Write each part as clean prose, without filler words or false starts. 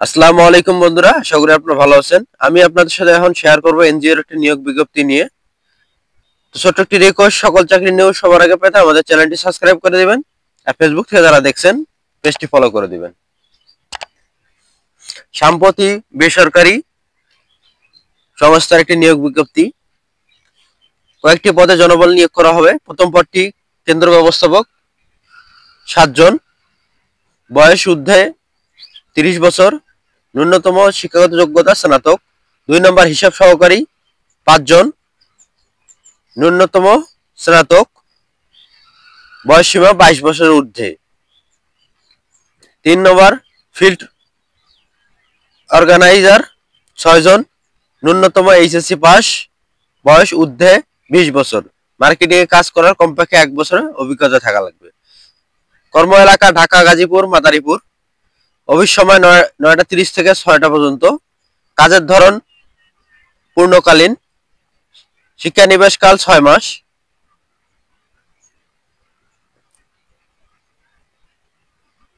আসসালামু আলাইকুম বন্ধুরা, আশা করি আপনারা ভালো আছেন। আমি আপনাদের সাথে এখন শেয়ার করব এনজিওর একটি নিয়োগ বিজ্ঞপ্তি নিয়ে। তো ছোট্ট একটি রিকোয়েস্ট, সকল চাকরি নিউজ সবার আগে পেতে আমাদের চ্যানেলটি সাবস্ক্রাইব করে দিবেন, আর ফেসবুক থেকে যারা দেখছেন পেজটি ফলো করে দিবেন। সম্প্রতি বেসরকারি সংস্থার একটি নিয়োগ বিজ্ঞপ্তি, কয়েকটি পদে জনবল নিয়োগ করা হবে। প্রথম পদটি কেন্দ্র ব্যবস্থাপক, 7 জন, বয়স ঊর্ধ্বে 30 বছর, ন্যূনতম শিক্ষাগত যোগ্যতা স্নাতক। 2 নম্বর হিসাব সহকারী, 5 জন, ন্যূনতম স্নাতক, বয়স সীমা 22 বছরের ঊর্ধ্বে। 3 নম্বর ফিল্ড অর্গানাইজার, 6 জন, ন্যূনতম এইচএসসি পাস, বয়স ঊর্ধ্বে 20 বছর, মার্কেটিং এ কাজ করার কমপক্ষে 1 বছরের অভিজ্ঞতা থাকা লাগবে। কর্ম এলাকা ঢাকা, গাজীপুর, মাদারীপুর। অফিস সময় 9টা 30 থেকে 6টা পর্যন্ত। কাজের ধরন পূর্ণকালীন। শিক্ষানিবেশকাল 6 মাস।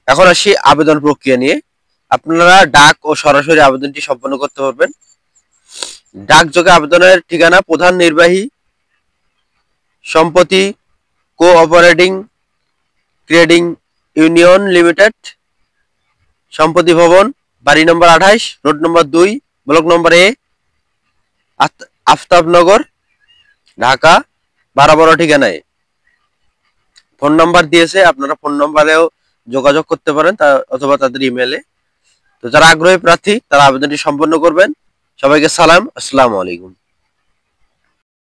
এখন আসি আবেদন প্রক্রিয়া নিয়ে। আপনারা ডাক ও সরাসরি আবেদনটি সম্পন্ন করতে পারবেন। ডাকযোগে আবেদনের ঠিকানা: প্রধান নির্বাহী, সম্পত্তি কোঅপারেটিং ট্রেডিং ইউনিয়ন লিমিটেড, সম্পত্তি ভবন, বাড়ি নম্বর 28, রোড নম্বর 2, ব্লক নম্বর এ, আফতাবনগর, ঢাকা 12 ঠিকানায়। ফোন নাম্বার দিয়েছে, আপনারা ফোন নাম্বারেও যোগাযোগ করতে পারেন অথবা তাদের ইমেলে। তো যারা আগ্রহী প্রার্থী তারা আবেদনটি সম্পন্ন করবেন। সবাইকে সালাম, আসসালামু আলাইকুম।